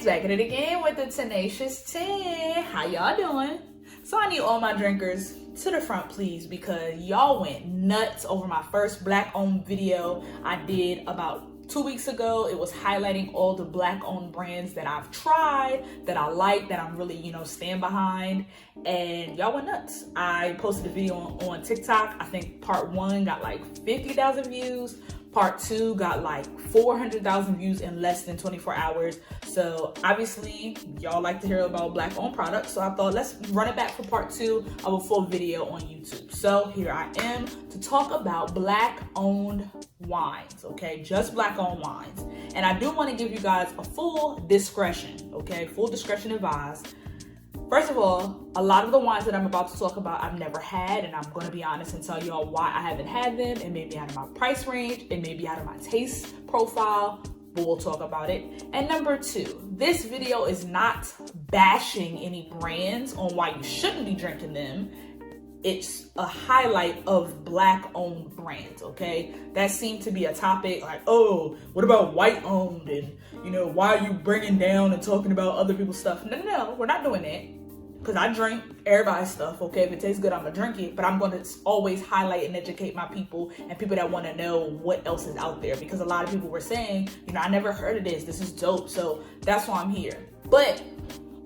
Sisters, back at it again with the Tenacious 10. How y'all doing? So I need all my drinkers to the front, please, because y'all went nuts over my first Black-owned video I did about 2 weeks ago. It was highlighting all the Black-owned brands that I've tried, that I like, that I'm really, stand behind, and y'all went nuts. I posted a video on TikTok. I think part 1 got like 50,000 views. Part 2 got like 400,000 views in less than 24 hours. So obviously y'all like to hear about Black-owned products. So I thought let's run it back for part 2 of a full video on YouTube. So here I am to talk about Black-owned wines, okay? Just Black-owned wines. And I do want to give you guys a full discretion, okay? Full discretion advised. First of all, a lot of the wines that I'm about to talk about I've never had, and I'm going to be honest and tell y'all why I haven't had them. It may be out of my price range, it may be out of my taste profile, but we'll talk about it. And number 2, this video is not bashing any brands on why you shouldn't be drinking them. It's a highlight of Black-owned brands, okay? That seemed to be a topic like, oh, what about white-owned? And, why are you bringing down and talking about other people's stuff? No, we're not doing that. Because I drink everybody's stuff, okay? If it tastes good, I'm going to drink it. But I'm going to always highlight and educate my people and people that want to know what else is out there. Because a lot of people were saying, I never heard of this. This is dope. So that's why I'm here. But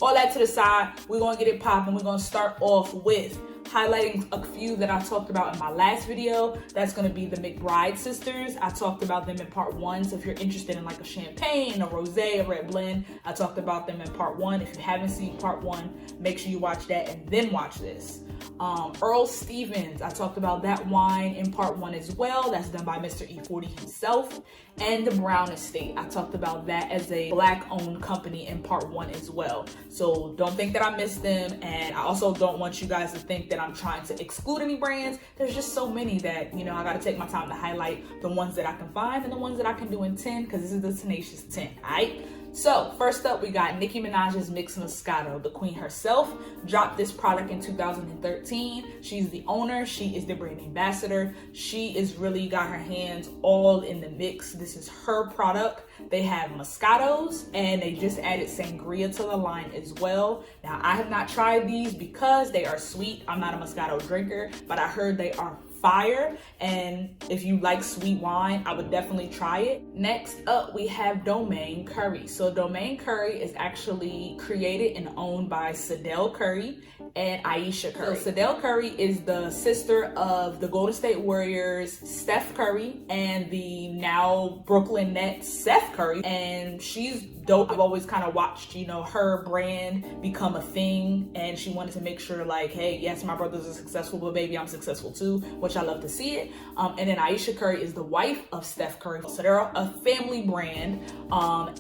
all that to the side, we're going to get it popping. We're going to start off with highlighting a few that I talked about in my last video. That's going to be the Mcbride Sisters. I talked about them in part 1. So if you're interested in like a champagne, a rosé, a red blend, I talked about them in part 1. If you haven't seen part 1, make sure you watch that and then watch this. Earl Stevens, I talked about that wine in part 1 as well. That's done by Mr. E40 himself. And the Brown Estate, I talked about that as a Black-owned company in part 1 as well. So don't think that I missed them, and I also don't want you guys to think that I'm trying to exclude any brands. There's just so many that, I gotta take my time to highlight the ones that I can find and the ones that I can do in 10, because this is the Tenacious 10, all right? So first up, we got Nicki Minaj's Mixed Moscato. The queen herself dropped this product in 2013. She's the owner. She is the brand ambassador. She is really got her hands all in the mix. This is her product. They have Moscatos, and they just added Sangria to the line as well. Now, I have not tried these because they are sweet. I'm not a Moscato drinker, but I heard they are fire, and if you like sweet wine, I would definitely try it. Next up, we have Domaine Curry. So Domaine Curry is actually created and owned by Sadell Curry and Ayesha Curry. So Sadell Curry is the sister of the Golden State Warriors Steph Curry and the now Brooklyn Nets Seth Curry, and she's dope. I've always kind of watched, her brand become a thing, and she wanted to make sure like, hey, yes, my brothers are successful, but baby, I'm successful too, which I love to see it. And then Ayesha Curry is the wife of Steph Curry. So they're a family brand,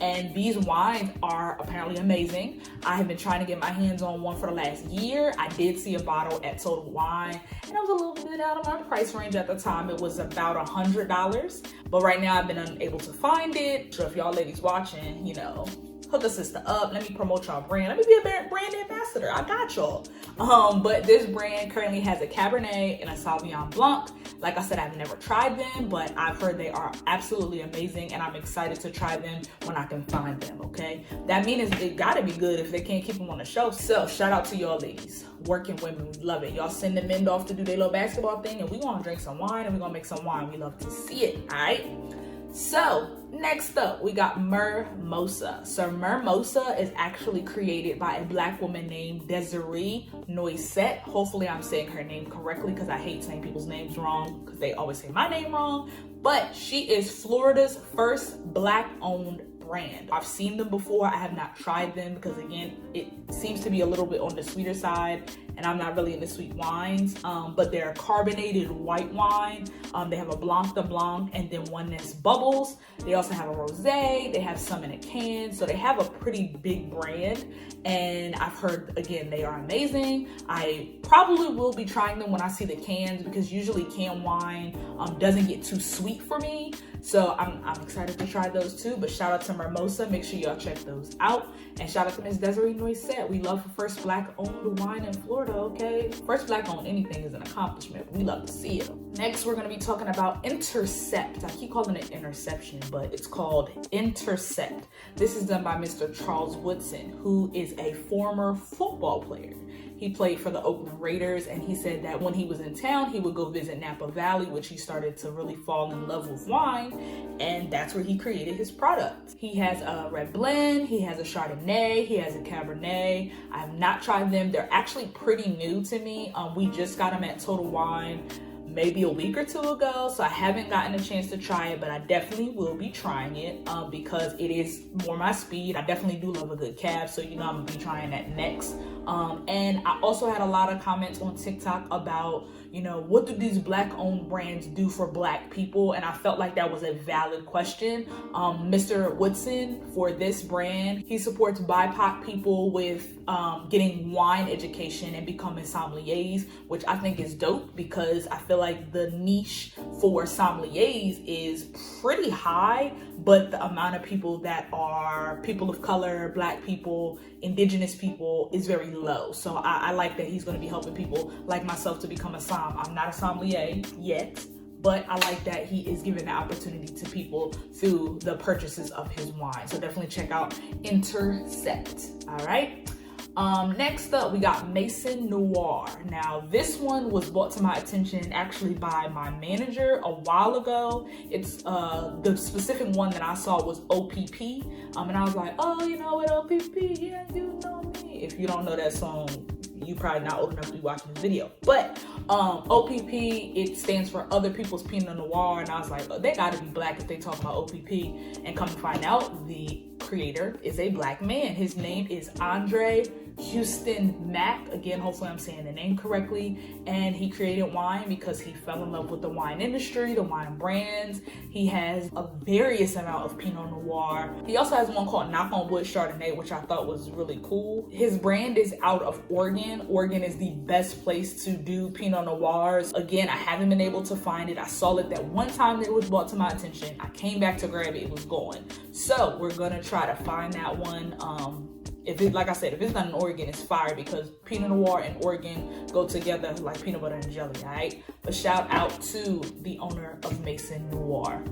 and these wines are apparently amazing. I have been trying to get my hands on one for the last year. I did see a bottle at Total Wine, and it was a little bit out of my price range at the time. It was about $100, but right now I've been unable to find it. So if y'all ladies watching, hook a sister up. Let me promote y'all brand. Let me be a brand ambassador. I got y'all. But this brand currently has a Cabernet and a Sauvignon Blanc. Like I said, I've never tried them, but I've heard they are absolutely amazing, and I'm excited to try them when I can find them, okay? That means it gotta be good if they can't keep them on the shelf. So shout out to y'all ladies. Working women, we love it. Y'all send the men off to do their little basketball thing, and we gonna drink some wine, and we gonna make some wine. We love to see it, all right? So next up, we got Mermosa. So Mermosa is actually created by a Black woman named Desiree Noisette. Hopefully I'm saying her name correctly, because I hate saying people's names wrong because they always say my name wrong. But she is Florida's first Black-owned brand. I've seen them before. I have not tried them because, again, it seems to be a little bit on the sweeter side, and I'm not really into sweet wines, but they're a carbonated white wine. They have a Blanc de Blanc and then one that's bubbles. They also have a rosé. They have some in a can. So they have a pretty big brand, and I've heard, again, they are amazing. I probably will be trying them when I see the cans, because usually canned wine doesn't get too sweet for me. So I'm excited to try those too. But shout out to Mermosa. Make sure y'all check those out. And shout out to Miss Desiree Noisette. We love her first Black-owned wine in Florida, okay? First Black-owned anything is an accomplishment. We love to see it. Next, we're going to be talking about Intercept. I keep calling it Interception, but it's called Intercept. This is done by Mr. Charles Woodson, who is a former football player. He played for the Oakland Raiders, and he said that when he was in town, he would go visit Napa Valley, which he started to really fall in love with wine, and that's where he created his product. He has a red blend, he has a Chardonnay, he has a Cabernet. I have not tried them. They're actually pretty new to me. We just got them at Total Wine maybe a week or two ago, so I haven't gotten a chance to try it, but I definitely will be trying it because it is more my speed. I definitely do love a good cab, so you know I'm gonna be trying that next. And I also had a lot of comments on TikTok about, you know, what do these black owned brands do for black people? And I felt like that was a valid question. Mr. Woodson, for this brand, he supports BIPOC people with getting wine education and becoming sommeliers, which I think is dope because I feel like the niche for sommeliers is pretty high, but the amount of people that are people of color, black people, indigenous people is very low. So I like that he's going to be helping people like myself to become a som. I'm not a sommelier yet, but I like that he is giving the opportunity to people through the purchases of his wine. So definitely check out Intercept. All right. Next up, we got Maison Noir. Now, this one was brought to my attention actually by my manager a while ago. It's the specific one that I saw was OPP. And I was like, oh, you know what, OPP? Yeah, you know me. If you don't know that song, you probably not old enough to be watching this video. But OPP, it stands for Other People's Pinot Noir. And I was like, oh, they gotta be black if they talk about OPP. And come to find out, the creator is a black man. His name is Andre Houston Mack. Again, hopefully I'm saying the name correctly. And he created wine because he fell in love with the wine industry, the wine brands. He has a various amount of Pinot Noir. He also has one called Knock on Wood Chardonnay, which I thought was really cool. His brand is out of Oregon. Oregon is the best place to do Pinot Noirs. Again, I haven't been able to find it. I saw it that one time that it was brought to my attention. I came back to grab it. It was gone. So we're gonna try to find that one. If it, like I said, if it's done in Oregon, it's fire because Pinot Noir and Oregon go together like peanut butter and jelly, all right? But shout out to the owner of Maison Noir.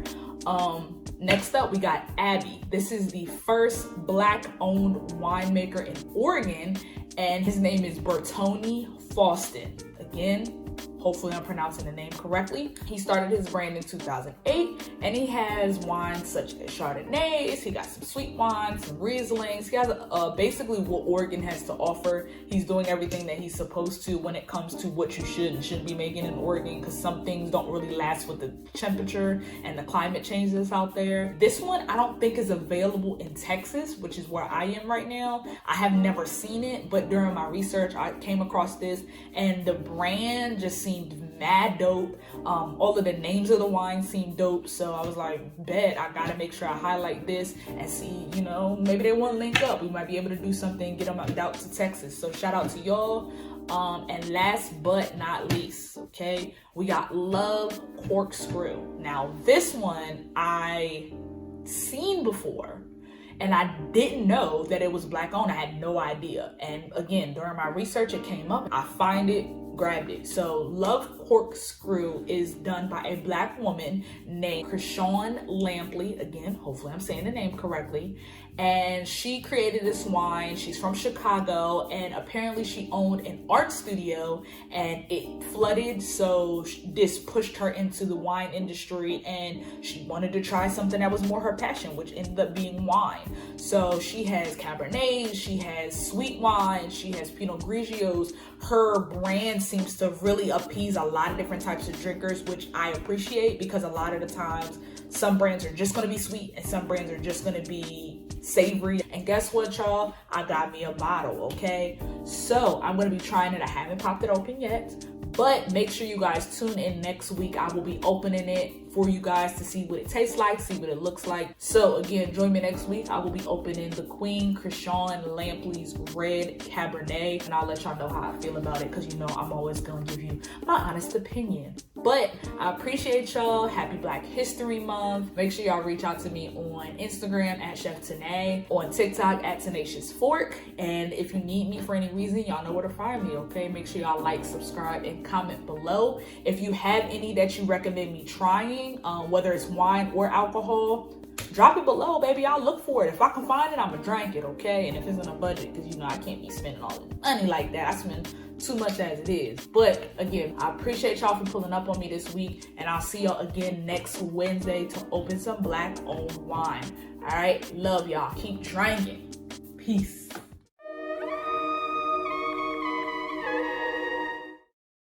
Next up, we got Abbey. This is the first black-owned winemaker in Oregon, and his name is Bertone Fosten. Again, hopefully I'm pronouncing the name correctly. He started his brand in 2008, and he has wines such as Chardonnays. He got some sweet wines, some Rieslings. He has basically what Oregon has to offer. He's doing everything that he's supposed to when it comes to what you should and shouldn't be making in Oregon, because some things don't really last with the temperature and the climate changes out there. This one I don't think is available in Texas, which is where I am right now. I have never seen it, but during my research I came across this, and the brand just seemed mad dope. All of the names of the wine seemed dope, so I was like, bet I gotta make sure I highlight this and see, you know, maybe they want to link up. We might be able to do something, get them out to Texas. So shout out to y'all. And last but not least, okay, we got Love Corkscrew. Now this one I seen before, and I didn't know that it was black owned. I had no idea. And again, during my research, it came up. I find it, grabbed it. So Love Corkscrew is done by a black woman named Krishawn Lampley. Again, hopefully I'm saying the name correctly. And she created this wine. She's from Chicago, and apparently she owned an art studio and it flooded. So this pushed her into the wine industry, and she wanted to try something that was more her passion, which ended up being wine. So she has Cabernets, she has sweet wine, she has Pinot Grigios. Her brand seems to really appease a lot of different types of drinkers, which I appreciate, because a lot of the times some brands are just going to be sweet and some brands are just going to be savory. And guess what, y'all? I got me a bottle, okay? So I'm going to be trying it. I haven't popped it open yet, but make sure you guys tune in next week. I will be opening it for you guys to see what it tastes like, see what it looks like. So again, join me next week. I will be opening the Queen Krishawn Lampley's Red Cabernet, and I'll let y'all know how I feel about it, because you know I'm always gonna give you my honest opinion. But I appreciate y'all. Happy Black History Month. Make sure y'all reach out to me on Instagram at Chef Tanae, on TikTok at Tenacious Fork. And if you need me for any reason, y'all know where to find me, okay? Make sure y'all like, subscribe, and comment below. If you have any that you recommend me trying, whether it's wine or alcohol, drop it below, baby. I'll look for it. If I can find it, I'ma drink it, okay? And if it's in a budget, because you know I can't be spending all the money like that. I spend too much as it is. But again, I appreciate y'all for pulling up on me this week, and I'll see y'all again next Wednesday to open some black owned wine. All right, love y'all. Keep drinking. Peace.